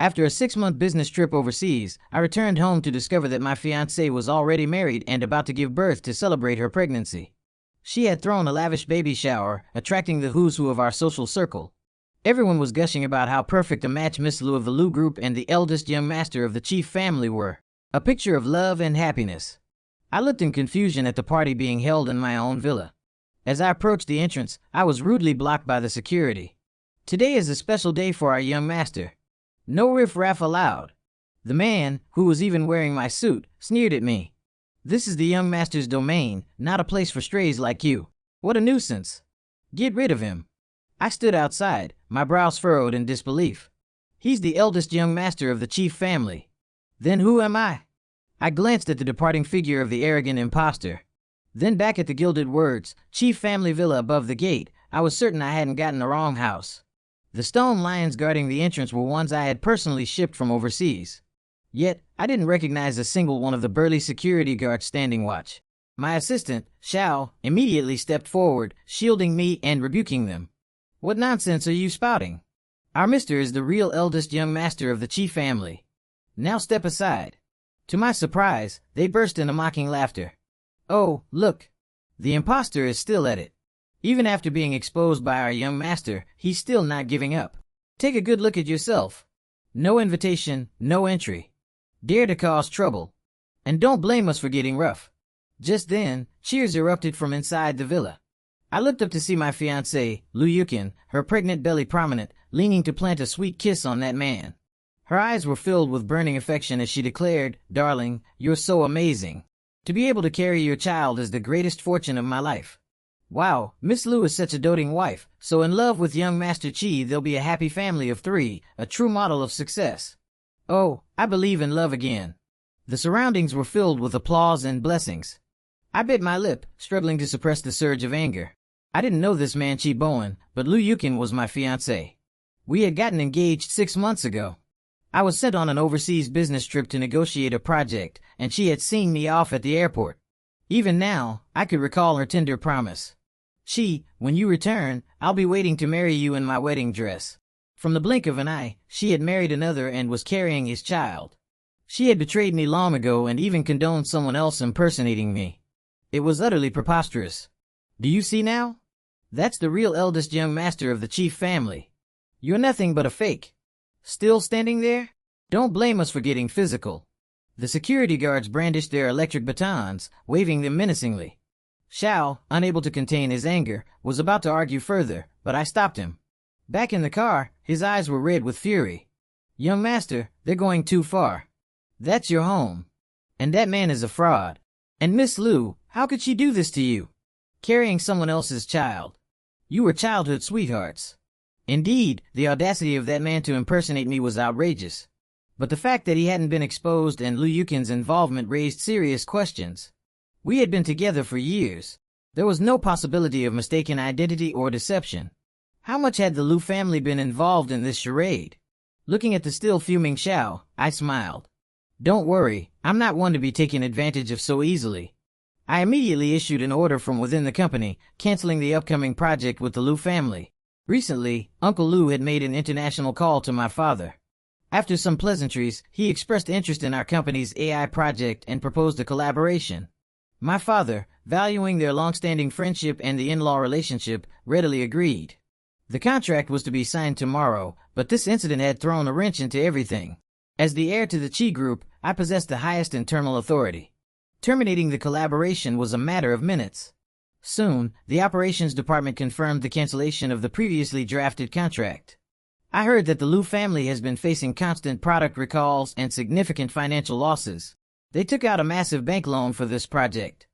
After a 6-month business trip overseas, I returned home to discover that my fiancée was already married and about to give birth to celebrate her pregnancy. She had thrown a lavish baby shower, attracting the who's who of our social circle. Everyone was gushing about how perfect a match Miss Lou of the Lou Group and the eldest young master of the Chief family were. A picture of love and happiness. I looked in confusion at the party being held in my own villa. As I approached the entrance, I was rudely blocked by the security. Today is a special day for our young master. No riff-raff allowed. The man, who was even wearing my suit, sneered at me. This is the young master's domain, not a place for strays like you. What a nuisance. Get rid of him. I stood outside, my brows furrowed in disbelief. He's the eldest young master of the Chief family. Then who am I? I glanced at the departing figure of the arrogant imposter. Then back at the gilded words, Chief family villa above the gate. I was certain I hadn't gotten the wrong house. The stone lions guarding the entrance were ones I had personally shipped from overseas. Yet, I didn't recognize a single one of the burly security guards standing watch. My assistant, Xiao, immediately stepped forward, shielding me and rebuking them. What nonsense are you spouting? Our mister is the real eldest young master of the Chief family. Now step aside. To my surprise, they burst into mocking laughter. Oh, look. The imposter is still at it. Even after being exposed by our young master, he's still not giving up. Take a good look at yourself. No invitation, no entry. Dare to cause trouble. And don't blame us for getting rough. Just then, cheers erupted from inside the villa. I looked up to see my fiancée, Lu Yukin, her pregnant belly prominent, leaning to plant a sweet kiss on that man. Her eyes were filled with burning affection as she declared, "Darling, you're so amazing. To be able to carry your child is the greatest fortune of my life. Wow, Miss Lu is such a doting wife, so in love with young Master Chi they'll be a happy family of 3, a true model of success. Oh, I believe in love again." The surroundings were filled with applause and blessings. I bit my lip, struggling to suppress the surge of anger. I didn't know this man Chi Bowen, but Lu Yukin was my fiancé. We had gotten engaged 6 months ago. I was sent on an overseas business trip to negotiate a project, and she had seen me off at the airport. Even now, I could recall her tender promise. Chi, when you return, I'll be waiting to marry you in my wedding dress. From the blink of an eye, she had married another and was carrying his child. She had betrayed me long ago and even condoned someone else impersonating me. It was utterly preposterous. Do you see now? That's the real eldest young master of the Chief family. You're nothing but a fake. Still standing there? Don't blame us for getting physical. The security guards brandished their electric batons, waving them menacingly. Xiao, unable to contain his anger, was about to argue further, but I stopped him. Back in the car, his eyes were red with fury. Young master, they're going too far. That's your home. And that man is a fraud. And Miss Lu, how could she do this to you? Carrying someone else's child. You were childhood sweethearts. Indeed, the audacity of that man to impersonate me was outrageous. But the fact that he hadn't been exposed and Lu Yukin's involvement raised serious questions. We had been together for years. There was no possibility of mistaken identity or deception. How much had the Lu family been involved in this charade? Looking at the still fuming Xiao, I smiled. Don't worry, I'm not one to be taken advantage of so easily. I immediately issued an order from within the company, canceling the upcoming project with the Lu family. Recently, Uncle Lu had made an international call to my father. After some pleasantries, he expressed interest in our company's AI project and proposed a collaboration. My father, valuing their long-standing friendship and the in-law relationship, readily agreed. The contract was to be signed tomorrow, but this incident had thrown a wrench into everything. As the heir to the Chi Group, I possessed the highest internal authority. Terminating the collaboration was a matter of minutes. Soon, the operations department confirmed the cancellation of the previously drafted contract. I heard that the Lu family has been facing constant product recalls and significant financial losses. They took out a massive bank loan for this project.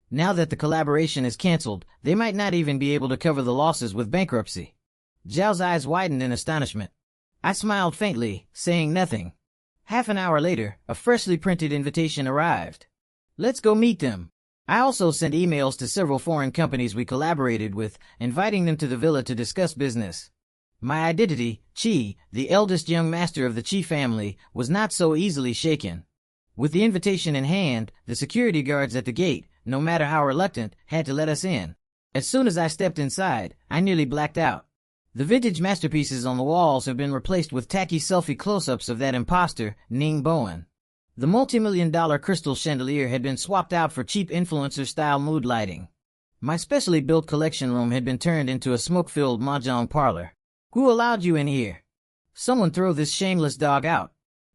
Now that the collaboration is canceled, they might not even be able to cover the losses with bankruptcy. Zhao's eyes widened in astonishment. I smiled faintly, saying nothing. Half an hour later, a freshly printed invitation arrived. Let's go meet them. I also sent emails to several foreign companies we collaborated with, inviting them to the villa to discuss business. My identity, Chi, the eldest young master of the Chi family, was not so easily shaken. With the invitation in hand, the security guards at the gate, no matter how reluctant, had to let us in. As soon as I stepped inside, I nearly blacked out. The vintage masterpieces on the walls have been replaced with tacky selfie close-ups of that imposter, Ning Bowen. The multi-million-dollar crystal chandelier had been swapped out for cheap influencer-style mood lighting. My specially built collection room had been turned into a smoke-filled mahjong parlor. Who allowed you in here? Someone throw this shameless dog out.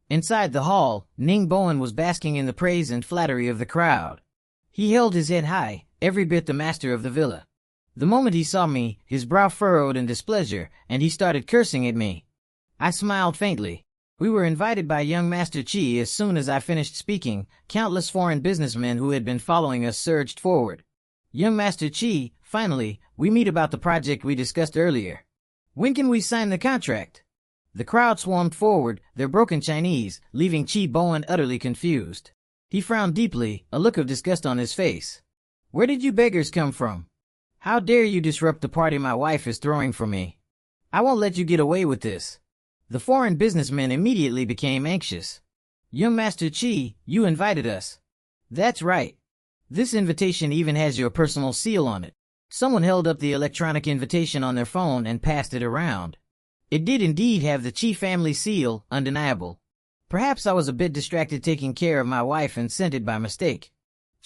Inside the hall, Ning Bowen was basking in the praise and flattery of the crowd. He held his head high, every bit the master of the villa. The moment he saw me, his brow furrowed in displeasure, and he started cursing at me. I smiled faintly. We were invited by young Master Chi. As soon as I finished speaking, countless foreign businessmen who had been following us surged forward. Young Master Chi, finally, we meet about the project we discussed earlier. When can we sign the contract? The crowd swarmed forward, their broken Chinese, leaving Chi Bowen utterly confused. He frowned deeply, a look of disgust on his face. Where did you beggars come from? How dare you disrupt the party my wife is throwing for me? I won't let you get away with this. The foreign businessmen immediately became anxious. Young Master Chi, you invited us. That's right. This invitation even has your personal seal on it. Someone held up the electronic invitation on their phone and passed it around. It did indeed have the Chi family seal, undeniable. Perhaps I was a bit distracted taking care of my wife and sent it by mistake.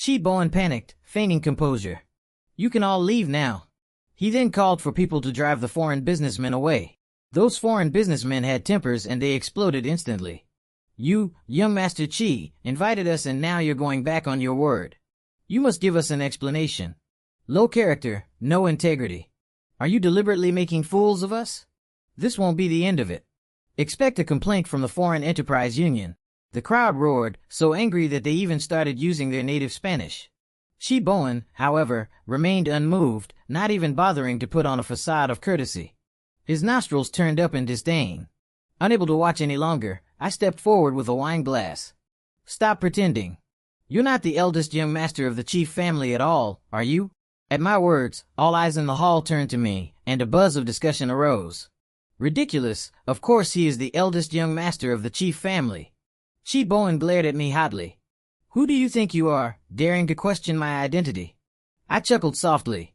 Chi Bowen panicked, feigning composure. You can all leave now. He then called for people to drive the foreign businessmen away. Those foreign businessmen had tempers and they exploded instantly. You, young Master Chi, invited us and now you're going back on your word. You must give us an explanation. Low character, no integrity. Are you deliberately making fools of us? This won't be the end of it. Expect a complaint from the Foreign Enterprise Union. The crowd roared, so angry that they even started using their native Spanish. Chi Bowen, however, remained unmoved, not even bothering to put on a facade of courtesy. His nostrils turned up in disdain. Unable to watch any longer, I stepped forward with a wine glass. Stop pretending. You're not the eldest young master of the chief family at all, are you? At my words, all eyes in the hall turned to me, and a buzz of discussion arose. Ridiculous, of course he is the eldest young master of the chief family. Chi Bowen glared at me hotly. Who do you think you are, daring to question my identity? I chuckled softly.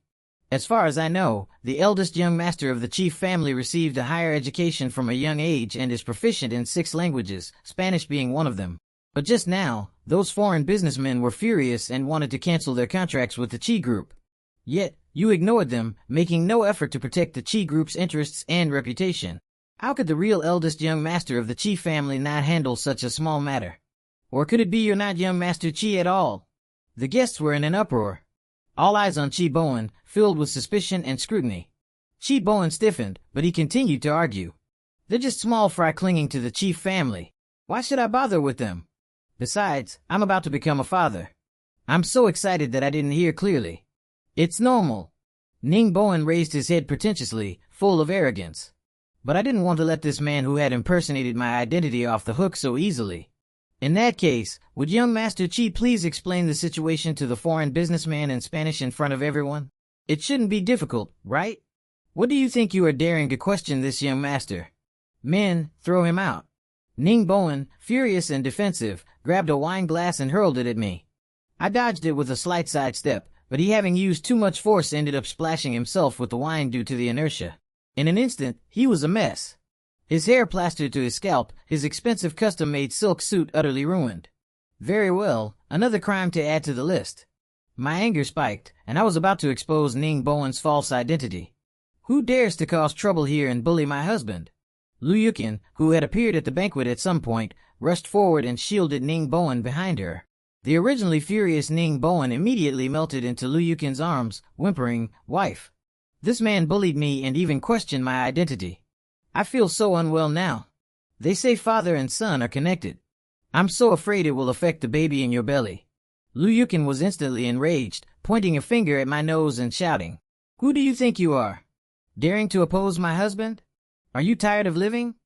As far as I know, the eldest young master of the chief family received a higher education from a young age and is proficient in 6 languages, Spanish being one of them. But just now, those foreign businessmen were furious and wanted to cancel their contracts with the Chi Group. Yet, you ignored them, making no effort to protect the Chi Group's interests and reputation. How could the real eldest young master of the Chi family not handle such a small matter? Or could it be you're not young Master Chi at all? The guests were in an uproar. All eyes on Chi Bowen, filled with suspicion and scrutiny. Chi Bowen stiffened, but he continued to argue. They're just small fry clinging to the chief family. Why should I bother with them? Besides, I'm about to become a father. I'm so excited that I didn't hear clearly. It's normal. Ning Bowen raised his head pretentiously, full of arrogance. But I didn't want to let this man who had impersonated my identity off the hook so easily. In that case, would young Master Chi please explain the situation to the foreign businessman in Spanish in front of everyone? It shouldn't be difficult, right? What do you think you are daring to question this young master? Men, throw him out. Ning Bowen, furious and defensive, grabbed a wine glass and hurled it at me. I dodged it with a slight sidestep, but he having used too much force ended up splashing himself with the wine due to the inertia. In an instant, he was a mess. His hair plastered to his scalp, his expensive custom-made silk suit utterly ruined. Very well, another crime to add to the list. My anger spiked, and I was about to expose Ning Bowen's false identity. Who dares to cause trouble here and bully my husband? Lu Yukin, who had appeared at the banquet at some point, rushed forward and shielded Ning Bowen behind her. The originally furious Ning Bowen immediately melted into Lu Yukin's arms, whimpering, "Wife." This man bullied me and even questioned my identity. I feel so unwell now. They say father and son are connected. I'm so afraid it will affect the baby in your belly. Lu Yukin was instantly enraged, pointing a finger at my nose and shouting, "Who do you think you are? Daring to oppose my husband? Are you tired of living?"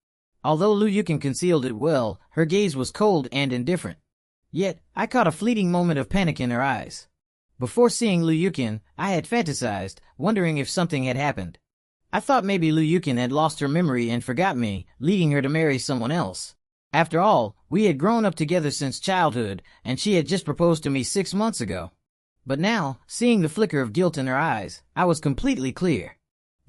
Although Lu Yukin concealed it well, her gaze was cold and indifferent. Yet, I caught a fleeting moment of panic in her eyes. Before seeing Lu Yukin, I had fantasized, wondering if something had happened. I thought maybe Lu Yukin had lost her memory and forgot me, leading her to marry someone else. After all, we had grown up together since childhood, and she had just proposed to me 6 months ago. But now, seeing the flicker of guilt in her eyes, I was completely clear.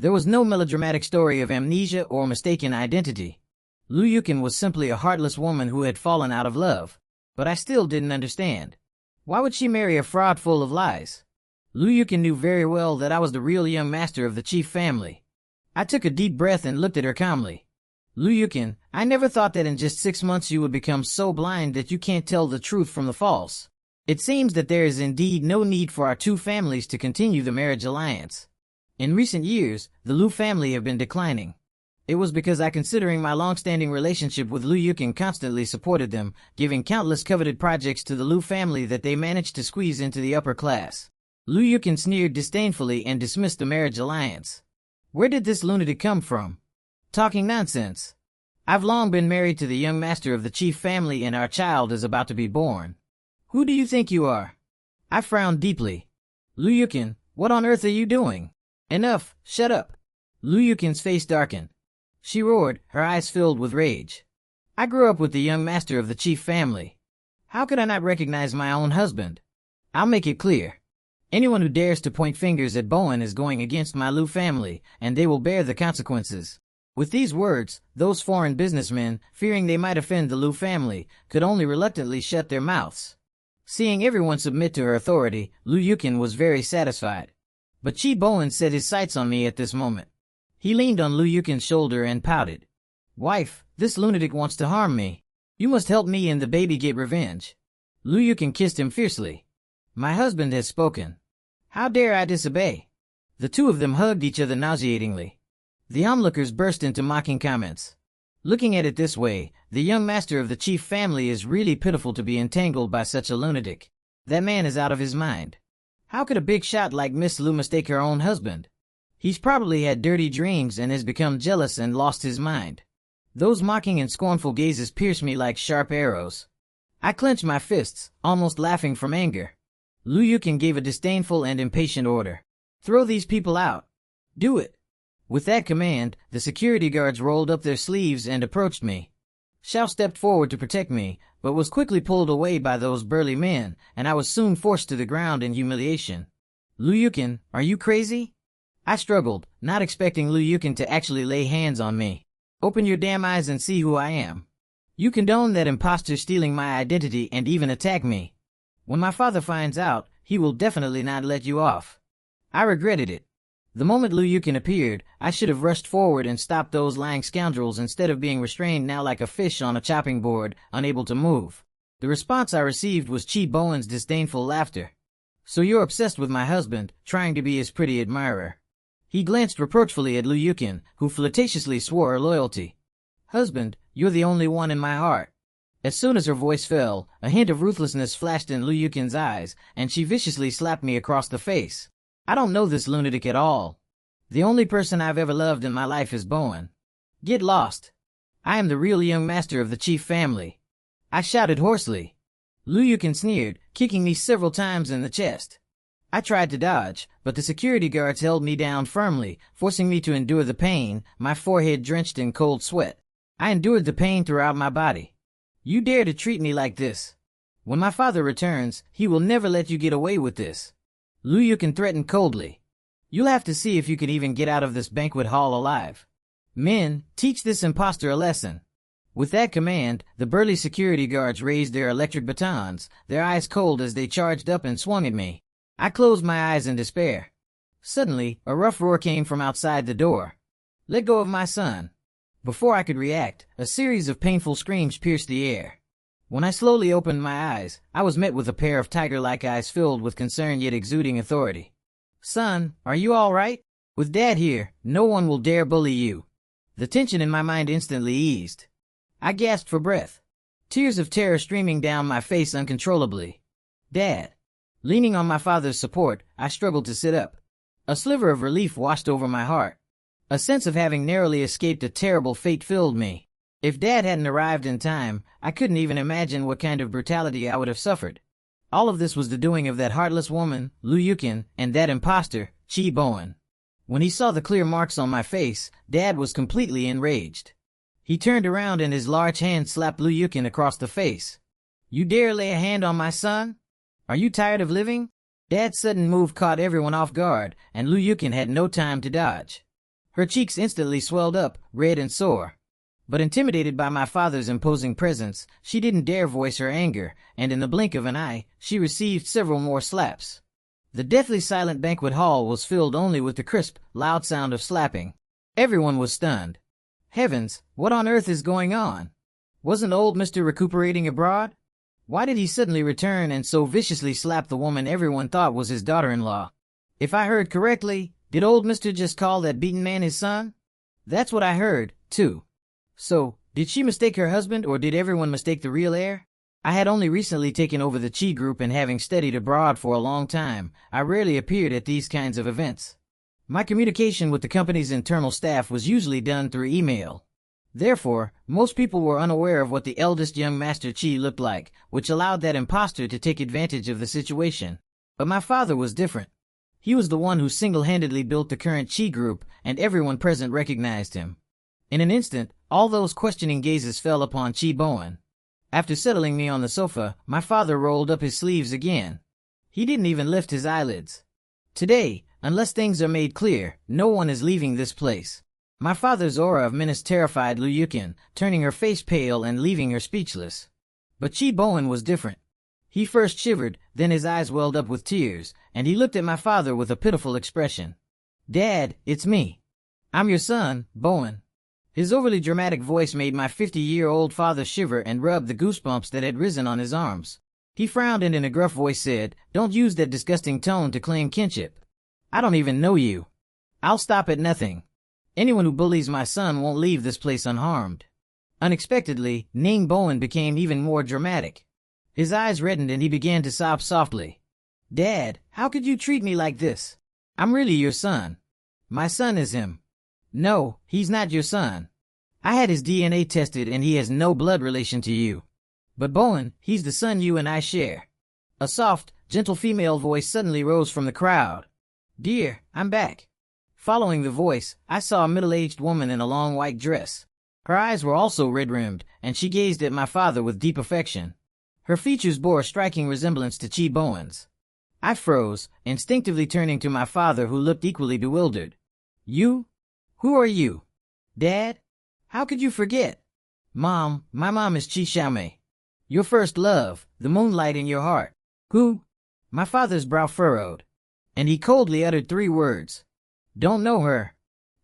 There was no melodramatic story of amnesia or mistaken identity. Lu Yukin was simply a heartless woman who had fallen out of love. But I still didn't understand. Why would she marry a fraud full of lies? Lu Yukin knew very well that I was the real young master of the chief family. I took a deep breath and looked at her calmly. Lu Yukin, I never thought that in just 6 months you would become so blind that you can't tell the truth from the false. It seems that there is indeed no need for our two families to continue the marriage alliance. In recent years, the Lu family have been declining. It was because considering my long-standing relationship with Lu Yukin constantly supported them, giving countless coveted projects to the Lu family that they managed to squeeze into the upper class. Lu Yukin sneered disdainfully and dismissed the marriage alliance. Where did this lunatic come from? Talking nonsense. I've long been married to the young master of the chief family and our child is about to be born. Who do you think you are? I frowned deeply. Lu Yukin, what on earth are you doing? Enough, shut up. Lu Yukin's face darkened. She roared, her eyes filled with rage. I grew up with the young master of the chief family. How could I not recognize my own husband? I'll make it clear. Anyone who dares to point fingers at Bowen is going against my Lu family, and they will bear the consequences. With these words, those foreign businessmen, fearing they might offend the Lu family, could only reluctantly shut their mouths. Seeing everyone submit to her authority, Lu Yukin was very satisfied. But Chi Bowen set his sights on me at this moment. He leaned on Lu Yukin's shoulder and pouted. Wife, this lunatic wants to harm me. You must help me and the baby get revenge. Lu Yukin kissed him fiercely. My husband has spoken. How dare I disobey? The two of them hugged each other nauseatingly. The onlookers burst into mocking comments. Looking at it this way, the young master of the chief family is really pitiful to be entangled by such a lunatic. That man is out of his mind. How could a big shot like Miss Lu mistake her own husband? He's probably had dirty dreams and has become jealous and lost his mind. Those mocking and scornful gazes pierced me like sharp arrows. I clenched my fists, almost laughing from anger. Lu Yukin gave a disdainful and impatient order. Throw these people out. Do it. With that command, the security guards rolled up their sleeves and approached me. Xiao stepped forward to protect me, but was quickly pulled away by those burly men, and I was soon forced to the ground in humiliation. Lu Yukin, are you crazy? I struggled, not expecting Lu Yukin to actually lay hands on me. Open your damn eyes and see who I am. You condone that imposter stealing my identity and even attack me. When my father finds out, he will definitely not let you off. I regretted it. The moment Lu Yukin appeared, I should have rushed forward and stopped those lying scoundrels instead of being restrained now like a fish on a chopping board, unable to move. The response I received was Chi Bowen's disdainful laughter. So you're obsessed with my husband, trying to be his pretty admirer. He glanced reproachfully at Lu Yukin, who flirtatiously swore her loyalty. Husband, you're the only one in my heart. As soon as her voice fell, a hint of ruthlessness flashed in Lu Yukin's eyes, and she viciously slapped me across the face. I don't know this lunatic at all. The only person I've ever loved in my life is Bowen. Get lost. I am the real young master of the chief family. I shouted hoarsely. Lu Yukin sneered, kicking me several times in the chest. I tried to dodge, but the security guards held me down firmly, forcing me to endure the pain, my forehead drenched in cold sweat. I endured the pain throughout my body. You dare to treat me like this? When my father returns, he will never let you get away with this. Lu Yukin threatened coldly. You'll have to see if you can even get out of this banquet hall alive. Men, teach this impostor a lesson. With that command, the burly security guards raised their electric batons, their eyes cold as they charged up and swung at me. I closed my eyes in despair. Suddenly, a rough roar came from outside the door. Let go of my son. Before I could react, a series of painful screams pierced the air. When I slowly opened my eyes, I was met with a pair of tiger-like eyes filled with concern yet exuding authority. Son, are you all right? With Dad here, no one will dare bully you. The tension in my mind instantly eased. I gasped for breath. Tears of terror streaming down my face uncontrollably. Dad. Leaning on my father's support, I struggled to sit up. A sliver of relief washed over my heart. A sense of having narrowly escaped a terrible fate filled me. If Dad hadn't arrived in time, I couldn't even imagine what kind of brutality I would have suffered. All of this was the doing of that heartless woman, Lu Yukin, and that imposter, Chi Bowen. When he saw the clear marks on my face, Dad was completely enraged. He turned around and his large hand slapped Lu Yukin across the face. You dare lay a hand on my son? Are you tired of living? Dad's sudden move caught everyone off guard, and Lu Yukin had no time to dodge. Her cheeks instantly swelled up, red and sore. But intimidated by my father's imposing presence, she didn't dare voice her anger, and in the blink of an eye, she received several more slaps. The deathly silent banquet hall was filled only with the crisp, loud sound of slapping. Everyone was stunned. Heavens, what on earth is going on? Wasn't old Mr. recuperating abroad? Why did he suddenly return and so viciously slap the woman everyone thought was his daughter-in-law? If I heard correctly, did old Mr. just call that beaten man his son? That's what I heard, too. So, did she mistake her husband, or did everyone mistake the real heir? I had only recently taken over the Chi group, and having studied abroad for a long time, I rarely appeared at these kinds of events. My communication with the company's internal staff was usually done through email. Therefore, most people were unaware of what the eldest young Master Chi looked like, which allowed that imposter to take advantage of the situation. But my father was different. He was the one who single-handedly built the current Chi group, and everyone present recognized him. In an instant, all those questioning gazes fell upon Chi Bowen. After settling me on the sofa, my father rolled up his sleeves again. He didn't even lift his eyelids. Today, unless things are made clear, no one is leaving this place. My father's aura of menace terrified Liu Yukin, turning her face pale and leaving her speechless. But Chi Bowen was different. He first shivered, then his eyes welled up with tears, and he looked at my father with a pitiful expression. "Dad, it's me. I'm your son, Bowen." His overly dramatic voice made my 50-year-old father shiver and rub the goosebumps that had risen on his arms. He frowned and in a gruff voice said, "Don't use that disgusting tone to claim kinship. I don't even know you. I'll stop at nothing. Anyone who bullies my son won't leave this place unharmed." Unexpectedly, Ning Bowen became even more dramatic. His eyes reddened and he began to sob softly. "Dad, how could you treat me like this? I'm really your son. My son is him." "No, he's not your son. I had his DNA tested and he has no blood relation to you. But Bowen, he's the son you and I share." A soft, gentle female voice suddenly rose from the crowd. "Dear, I'm back." Following the voice, I saw a middle-aged woman in a long white dress. Her eyes were also red-rimmed, and she gazed at my father with deep affection. Her features bore a striking resemblance to Chi Bowen's. I froze, instinctively turning to my father, who looked equally bewildered. "You? Who are you? Dad? How could you forget?" "Mom, my mom is Chi Xiaomei. Your first love, the moonlight in your heart." "Who?" My father's brow furrowed, and he coldly uttered 3 words. "Don't know her.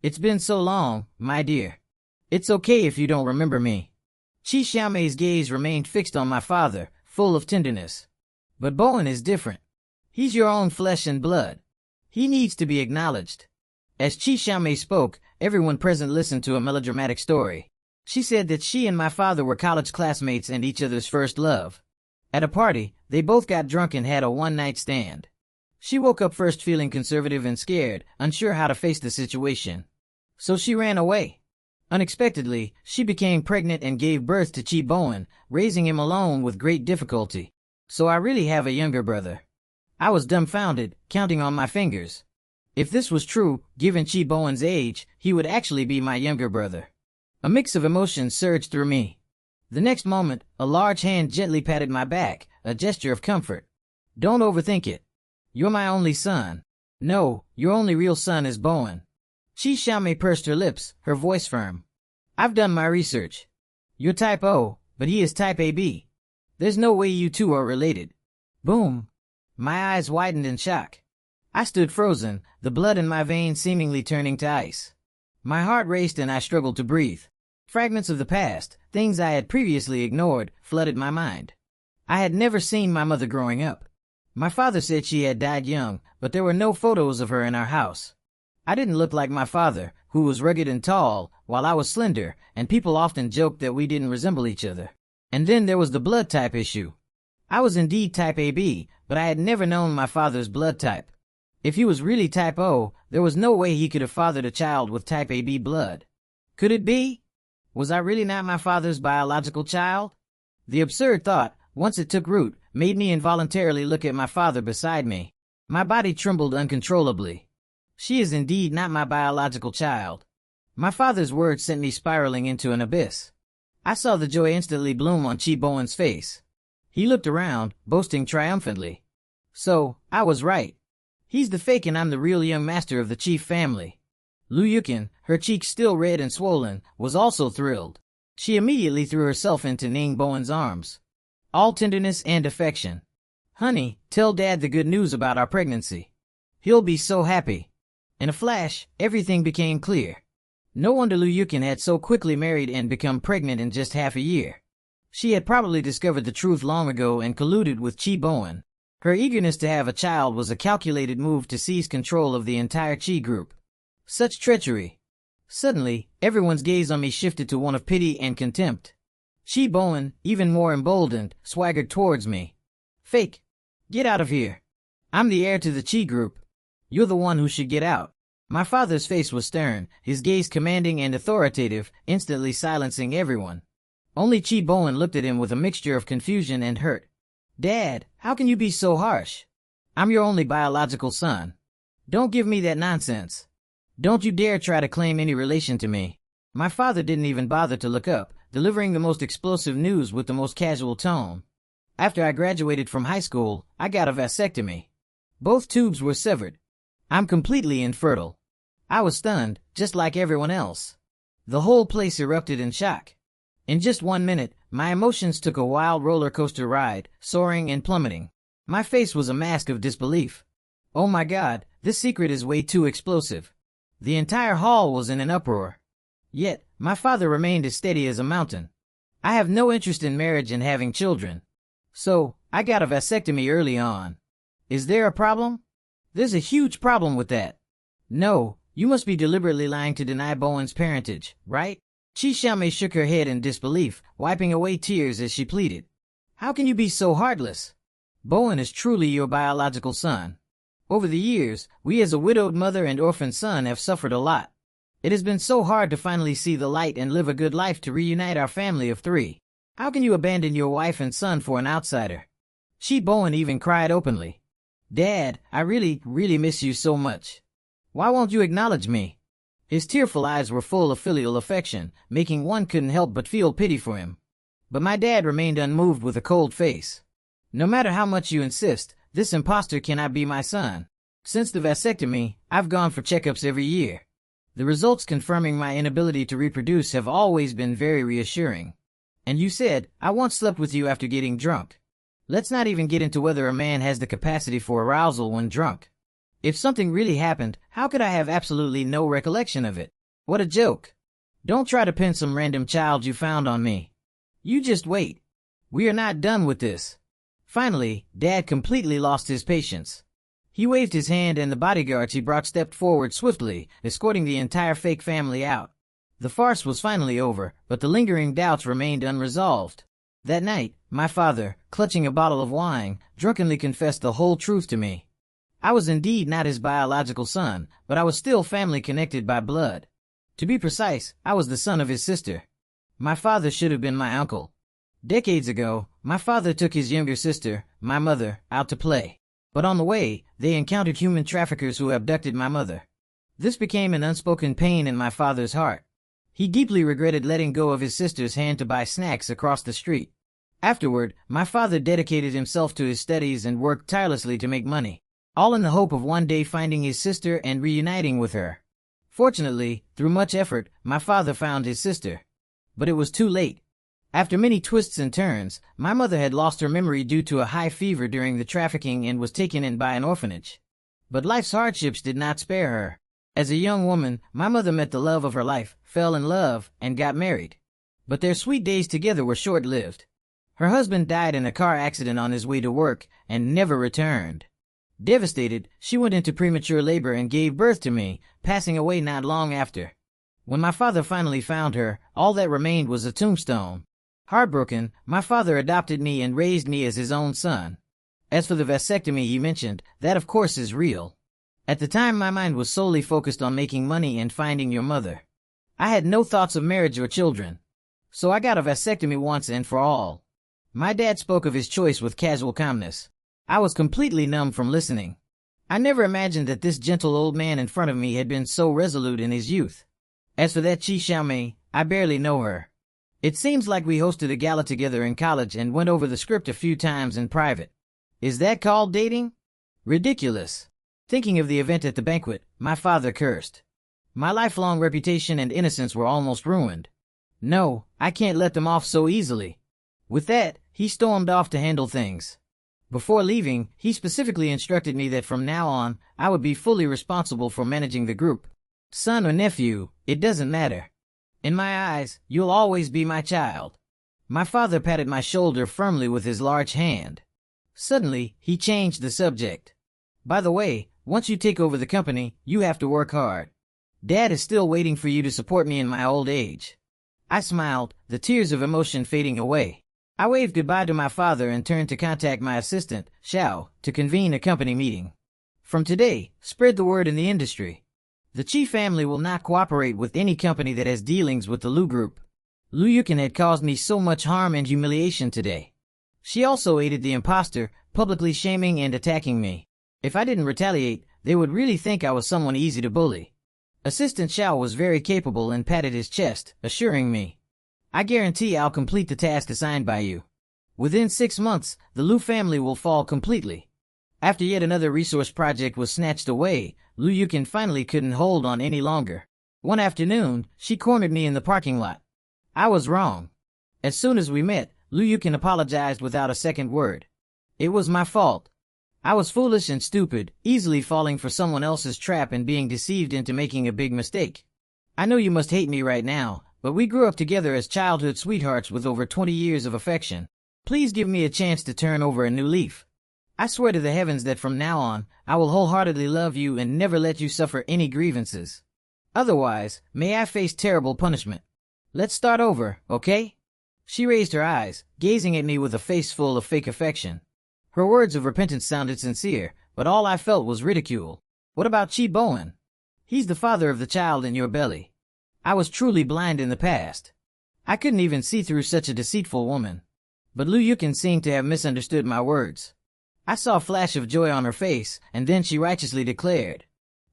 It's been so long, my dear. It's okay if you don't remember me." Chi Xiaomei's gaze remained fixed on my father, full of tenderness. "But Bowen is different. He's your own flesh and blood. He needs to be acknowledged." As Chi Xiaomei spoke, everyone present listened to a melodramatic story. She said that she and my father were college classmates and each other's first love. At a party, they both got drunk and had a one-night stand. She woke up first feeling conservative and scared, unsure how to face the situation. So she ran away. Unexpectedly, she became pregnant and gave birth to Chi Bowen, raising him alone with great difficulty. So I really have a younger brother. I was dumbfounded, counting on my fingers. If this was true, given Chi Bowen's age, he would actually be my younger brother. A mix of emotions surged through me. The next moment, a large hand gently patted my back, a gesture of comfort. "Don't overthink it. You're my only son. No, your only real son is Bowen." Chi Xiaomei pursed her lips, her voice firm. "I've done my research. You're type O, but he is type AB. There's no way you two are related." Boom! My eyes widened in shock. I stood frozen, the blood in my veins seemingly turning to ice. My heart raced and I struggled to breathe. Fragments of the past, things I had previously ignored, flooded my mind. I had never seen my mother growing up. My father said she had died young, but there were no photos of her in our house. I didn't look like my father, who was rugged and tall, while I was slender, and people often joked that we didn't resemble each other. And then there was the blood type issue. I was indeed type AB, but I had never known my father's blood type. If he was really type O, there was no way he could have fathered a child with type AB blood. Could it be? Was I really not my father's biological child? The absurd thought, once it took root, made me involuntarily look at my father beside me. My body trembled uncontrollably. She is indeed not my biological child. My father's words sent me spiraling into an abyss. I saw the joy instantly bloom on Chi Bowen's face. He looked around, boasting triumphantly. So, I was right. He's the fake and I'm the real young master of the Chief family. Lu Yukin, her cheeks still red and swollen, was also thrilled. She immediately threw herself into Ning Bowen's arms, all tenderness and affection. "Honey, tell Dad the good news about our pregnancy. He'll be so happy." In a flash, everything became clear. No wonder Lu Yukin had so quickly married and become pregnant in just half a year. She had probably discovered the truth long ago and colluded with Chi Bowen. Her eagerness to have a child was a calculated move to seize control of the entire Chi group. Such treachery. Suddenly, everyone's gaze on me shifted to one of pity and contempt. Chi Bowen, even more emboldened, swaggered towards me. "Fake. Get out of here. I'm the heir to the Chi group. You're the one who should get out." My father's face was stern, his gaze commanding and authoritative, instantly silencing everyone. Only Chi Bowen looked at him with a mixture of confusion and hurt. "Dad, how can you be so harsh? I'm your only biological son. Don't give me that nonsense. Don't you dare try to claim any relation to me." My father didn't even bother to look up, delivering the most explosive news with the most casual tone. "After I graduated from high school, I got a vasectomy. Both tubes were severed. I'm completely infertile." I was stunned, just like everyone else. The whole place erupted in shock. In just 1 minute, my emotions took a wild roller coaster ride, soaring and plummeting. My face was a mask of disbelief. Oh my God, this secret is way too explosive. The entire hall was in an uproar. Yet, my father remained as steady as a mountain. "I have no interest in marriage and having children. So, I got a vasectomy early on. Is there a problem?" "There's a huge problem with that. No, you must be deliberately lying to deny Bowen's parentage, right?" Chi Xiaomei shook her head in disbelief, wiping away tears as she pleaded. "How can you be so heartless? Bowen is truly your biological son. Over the years, we as a widowed mother and orphan son have suffered a lot. It has been so hard to finally see the light and live a good life to reunite our family of 3. How can you abandon your wife and son for an outsider?" Chi Bowen even cried openly. "Dad, I really, really miss you so much. Why won't you acknowledge me?" His tearful eyes were full of filial affection, making one couldn't help but feel pity for him. But my dad remained unmoved with a cold face. "No matter how much you insist, this imposter cannot be my son. Since the vasectomy, I've gone for checkups every year. The results confirming my inability to reproduce have always been very reassuring. And you said, I once slept with you after getting drunk. Let's not even get into whether a man has the capacity for arousal when drunk. If something really happened, how could I have absolutely no recollection of it? What a joke. Don't try to pin some random child you found on me. You just wait. We are not done with this." Finally, Dad completely lost his patience. He waved his hand and the bodyguards he brought stepped forward swiftly, escorting the entire fake family out. The farce was finally over, but the lingering doubts remained unresolved. That night, my father, clutching a bottle of wine, drunkenly confessed the whole truth to me. I was indeed not his biological son, but I was still family connected by blood. To be precise, I was the son of his sister. My father should have been my uncle. Decades ago, my father took his younger sister, my mother, out to play. But on the way, they encountered human traffickers who abducted my mother. This became an unspoken pain in my father's heart. He deeply regretted letting go of his sister's hand to buy snacks across the street. Afterward, my father dedicated himself to his studies and worked tirelessly to make money, all in the hope of one day finding his sister and reuniting with her. Fortunately, through much effort, my father found his sister. But it was too late. After many twists and turns, my mother had lost her memory due to a high fever during the trafficking and was taken in by an orphanage. But life's hardships did not spare her. As a young woman, my mother met the love of her life, fell in love, and got married. But their sweet days together were short-lived. Her husband died in a car accident on his way to work and never returned. Devastated, she went into premature labor and gave birth to me, passing away not long after. When my father finally found her, all that remained was a tombstone. Heartbroken, my father adopted me and raised me as his own son. As for the vasectomy he mentioned, that of course is real. At the time my mind was solely focused on making money and finding your mother. I had no thoughts of marriage or children. So I got a vasectomy once and for all. My dad spoke of his choice with casual calmness. I was completely numb from listening. I never imagined that this gentle old man in front of me had been so resolute in his youth. As for that Chi Xiaomei, I barely know her. It seems like we hosted a gala together in college and went over the script a few times in private. Is that called dating? Ridiculous. Thinking of the event at the banquet, my father cursed. My lifelong reputation and innocence were almost ruined. No, I can't let them off so easily. With that, he stormed off to handle things. Before leaving, he specifically instructed me that from now on, I would be fully responsible for managing the group. Son or nephew, it doesn't matter. In my eyes, you'll always be my child. My father patted my shoulder firmly with his large hand. Suddenly, he changed the subject. By the way, once you take over the company, you have to work hard. Dad is still waiting for you to support me in my old age. I smiled, the tears of emotion fading away. I waved goodbye to my father and turned to contact my assistant, Xiao, to convene a company meeting. From today, spread the word in the industry. The Chi family will not cooperate with any company that has dealings with the Lu Group. Lu Yukin had caused me so much harm and humiliation today. She also aided the imposter, publicly shaming and attacking me. If I didn't retaliate, they would really think I was someone easy to bully. Assistant Xiao was very capable and patted his chest, assuring me, I guarantee I'll complete the task assigned by you. Within 6 months, the Lu family will fall completely. After yet another resource project was snatched away, Lu Yukin finally couldn't hold on any longer. One afternoon, she cornered me in the parking lot. I was wrong. As soon as we met, Lu Yukin apologized without a second word. It was my fault. I was foolish and stupid, easily falling for someone else's trap and being deceived into making a big mistake. I know you must hate me right now, but we grew up together as childhood sweethearts with over 20 years of affection. Please give me a chance to turn over a new leaf. I swear to the heavens that from now on, I will wholeheartedly love you and never let you suffer any grievances. Otherwise, may I face terrible punishment. Let's start over, okay? She raised her eyes, gazing at me with a face full of fake affection. Her words of repentance sounded sincere, but all I felt was ridicule. What about Chi Bowen? He's the father of the child in your belly. I was truly blind in the past. I couldn't even see through such a deceitful woman. But Lu Yukin seemed to have misunderstood my words. I saw a flash of joy on her face, and then she righteously declared,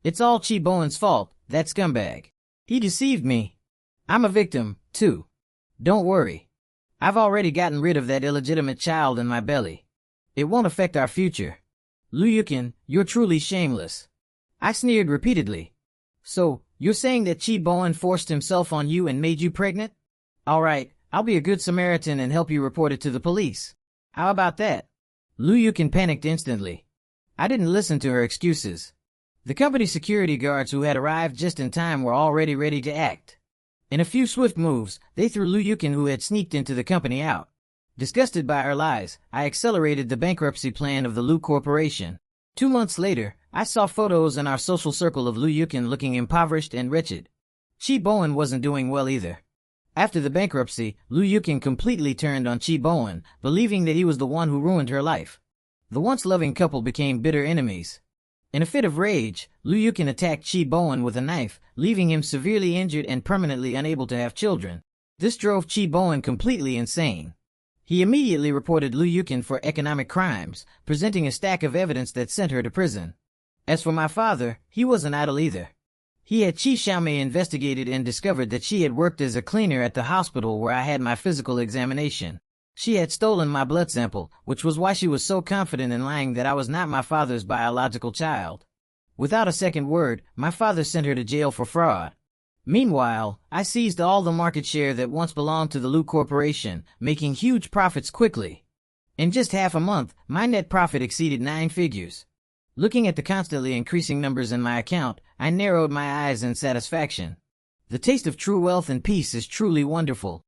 It's all Chi Bowen's fault, that scumbag. He deceived me. I'm a victim, too. Don't worry. I've already gotten rid of that illegitimate child in my belly. It won't affect our future. Lu Yukin, you're truly shameless. I sneered repeatedly. So, you're saying that Chi Bowen forced himself on you and made you pregnant? All right, I'll be a good Samaritan and help you report it to the police. How about that? Lu Yukin panicked instantly. I didn't listen to her excuses. The company security guards who had arrived just in time were already ready to act. In a few swift moves, they threw Lu Yukin, who had sneaked into the company, out. Disgusted by her lies, I accelerated the bankruptcy plan of the Lu Corporation. 2 months later, I saw photos in our social circle of Lu Yukin looking impoverished and wretched. Chi Bowen wasn't doing well either. After the bankruptcy, Lu Yukin completely turned on Chi Bowen, believing that he was the one who ruined her life. The once loving couple became bitter enemies. In a fit of rage, Lu Yukin attacked Chi Bowen with a knife, leaving him severely injured and permanently unable to have children. This drove Chi Bowen completely insane. He immediately reported Lu Yukin for economic crimes, presenting a stack of evidence that sent her to prison. As for my father, he wasn't idle either. He had Chi Xiaomei investigated and discovered that she had worked as a cleaner at the hospital where I had my physical examination. She had stolen my blood sample, which was why she was so confident in lying that I was not my father's biological child. Without a second word, my father sent her to jail for fraud. Meanwhile, I seized all the market share that once belonged to the Lu Corporation, making huge profits quickly. In just half a month, my net profit exceeded 9 figures. Looking at the constantly increasing numbers in my account, I narrowed my eyes in satisfaction. The taste of true wealth and peace is truly wonderful.